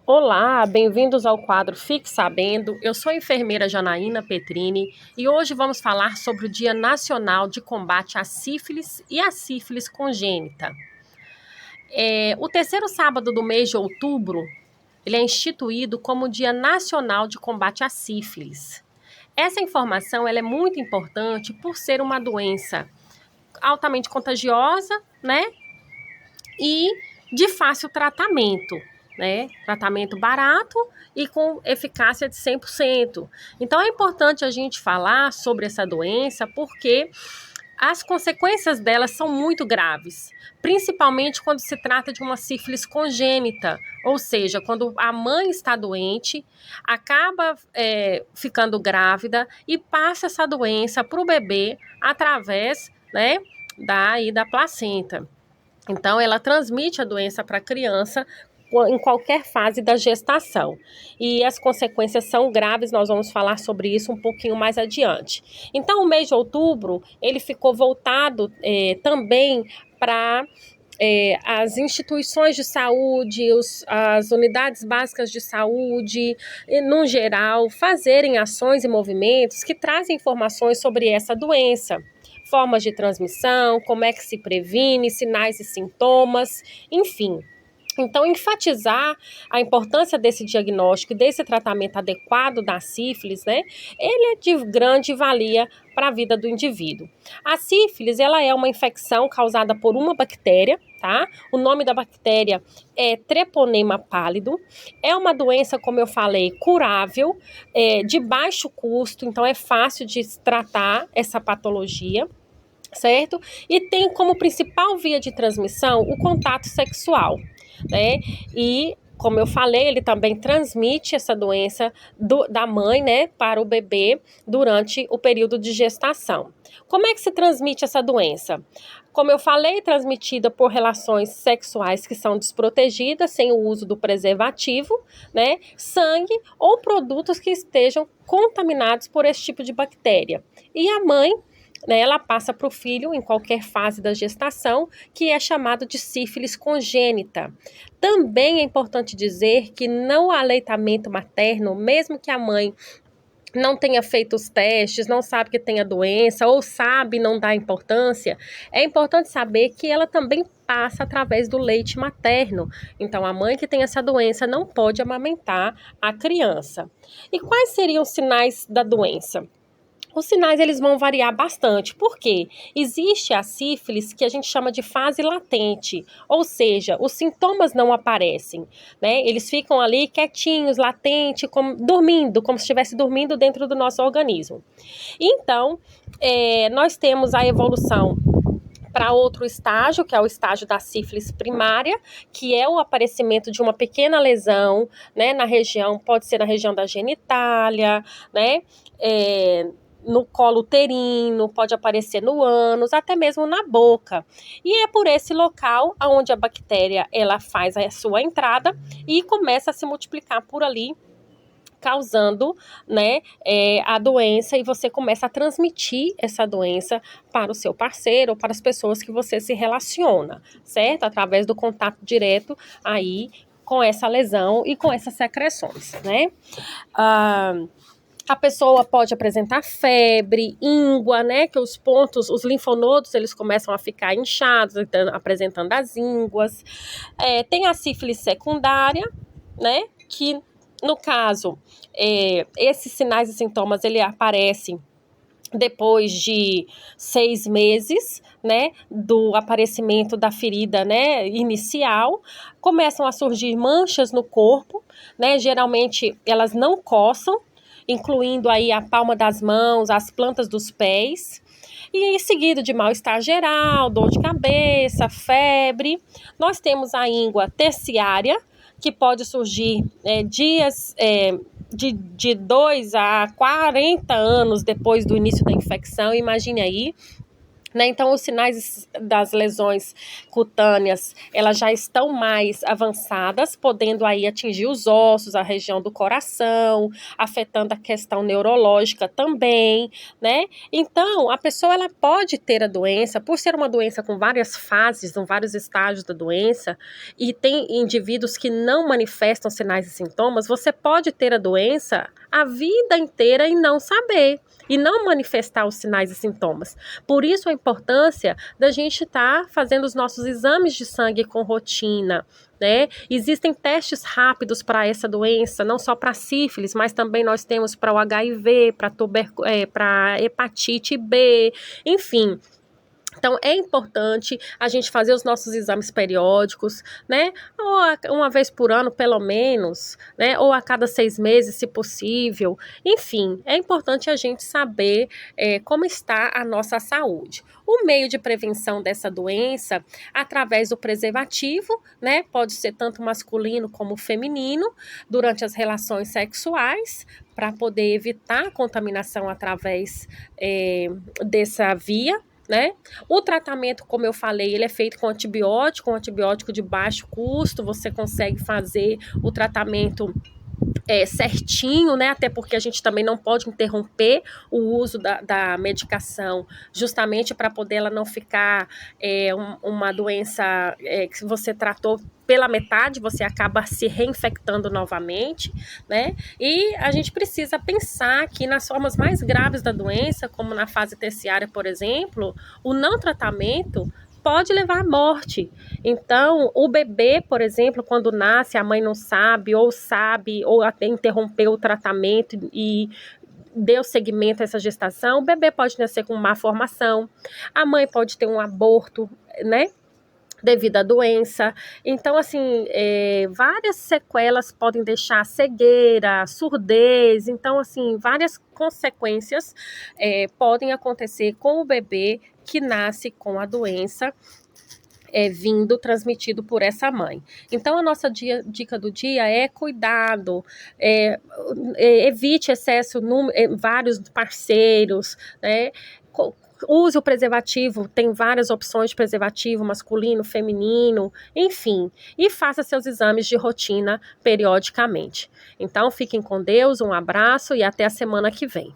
Olá, bem-vindos ao quadro Fique Sabendo. Eu sou a enfermeira Janaína Petrini e hoje vamos falar sobre o Dia Nacional de Combate à Sífilis e à Sífilis Congênita. O terceiro sábado do mês de outubro, ele é instituído como o Dia Nacional de Combate à Sífilis. Essa informação ela é muito importante por ser uma doença altamente contagiosa, né? E de fácil tratamento, né? Tratamento barato e com eficácia de 100%. Então é importante a gente falar sobre essa doença porque as consequências dela são muito graves, principalmente quando se trata de uma sífilis congênita, ou seja, quando a mãe está doente, acaba ficando grávida e passa essa doença para o bebê através, né, da placenta. Então, ela transmite a doença para a criança em qualquer fase da gestação. E as consequências são graves, nós vamos falar sobre isso um pouquinho mais adiante. Então, o mês de outubro, ele ficou voltado também para as instituições de saúde, as unidades básicas de saúde, no geral, fazerem ações e movimentos que trazem informações sobre essa doença. Formas de transmissão, como é que se previne, sinais e sintomas, enfim. Então, enfatizar a importância desse diagnóstico e desse tratamento adequado da sífilis, né? Ele é de grande valia para a vida do indivíduo. A sífilis, ela é uma infecção causada por uma bactéria, tá? O nome da bactéria é Treponema pálido. É uma doença, como eu falei, curável, de baixo custo, então é fácil de tratar essa patologia, certo? E tem como principal via de transmissão o contato sexual, né? E, como eu falei, ele também transmite essa doença da mãe, né, para o bebê durante o período de gestação. Como é que se transmite essa doença? Como eu falei, transmitida por relações sexuais que são desprotegidas, sem o uso do preservativo, né, sangue ou produtos que estejam contaminados por esse tipo de bactéria. E a mãe, né, ela passa para o filho em qualquer fase da gestação, que é chamado de sífilis congênita. Também é importante dizer que no aleitamento materno, mesmo que a mãe não tenha feito os testes, não sabe que tem a doença, ou sabe não dá importância, é importante saber que ela também passa através do leite materno. Então, a mãe que tem essa doença não pode amamentar a criança. E quais seriam os sinais da doença? Os sinais eles vão variar bastante, porque existe a sífilis que a gente chama de fase latente, ou seja, os sintomas não aparecem, né? Eles ficam ali quietinhos, latente, dormindo, como se estivesse dormindo dentro do nosso organismo. Então, nós temos a evolução para outro estágio, que é o estágio da sífilis primária, que é o aparecimento de uma pequena lesão, né, na região, pode ser na região da genitália, né, no colo uterino, pode aparecer no ânus, até mesmo na boca. E é por esse local onde a bactéria ela faz a sua entrada e começa a se multiplicar por ali, causando, né, a doença, e você começa a transmitir essa doença para o seu parceiro ou para as pessoas que você se relaciona, certo? Através do contato direto aí com essa lesão e com essas secreções, né? A pessoa pode apresentar febre, íngua, né, que os pontos, os linfonodos, eles começam a ficar inchados, então, apresentando as ínguas. Tem a sífilis secundária, né, que no caso, esses sinais e sintomas, ele aparecem depois de 6 meses, né, do aparecimento da ferida, né, inicial. Começam a surgir manchas no corpo, né, geralmente elas não coçam, incluindo aí a palma das mãos, as plantas dos pés, e seguido de mal-estar geral, dor de cabeça, febre. Nós temos a íngua terciária, que pode surgir dias de 2 a 40 anos depois do início da infecção, imagine aí. né? Então, os sinais das lesões cutâneas, elas já estão mais avançadas, podendo aí atingir os ossos, a região do coração, afetando a questão neurológica também, né? Então, a pessoa, ela pode ter a doença, por ser uma doença com várias fases, com vários estágios da doença, e tem indivíduos que não manifestam sinais e sintomas, você pode ter a doença a vida inteira e não saber, e não manifestar os sinais e sintomas. Por isso a importância da gente estar fazendo os nossos exames de sangue com rotina, né? Existem testes rápidos para essa doença, não só para sífilis, mas também nós temos para o HIV, para hepatite B, enfim. Então, é importante a gente fazer os nossos exames periódicos, né? Ou uma vez por ano, pelo menos, né? Ou a cada 6 meses, se possível. Enfim, é importante a gente saber como está a nossa saúde. O meio de prevenção dessa doença, através do preservativo, né? Pode ser tanto masculino como feminino, durante as relações sexuais, para poder evitar a contaminação através dessa via, né? O tratamento, como eu falei, ele é feito com um antibiótico de baixo custo, você consegue fazer o tratamento certinho, né? Até porque a gente também não pode interromper o uso da medicação, justamente para poder ela não ficar uma doença que você tratou pela metade, você acaba se reinfectando novamente, né? E a gente precisa pensar que nas formas mais graves da doença, como na fase terciária, por exemplo, o não tratamento pode levar à morte. Então, o bebê, por exemplo, quando nasce, a mãe não sabe, ou até interrompeu o tratamento e deu seguimento a essa gestação, o bebê pode nascer com má formação, a mãe pode ter um aborto, né? Devido à doença. Então, assim, várias sequelas podem deixar cegueira, surdez. Então, assim, várias consequências podem acontecer com o bebê que nasce com a doença vindo transmitido por essa mãe. Então, a nossa dica do dia é cuidado, evite excesso, vários parceiros, né? Use o preservativo, tem várias opções de preservativo, masculino, feminino, enfim, e faça seus exames de rotina periodicamente. Então, fiquem com Deus, um abraço e até a semana que vem.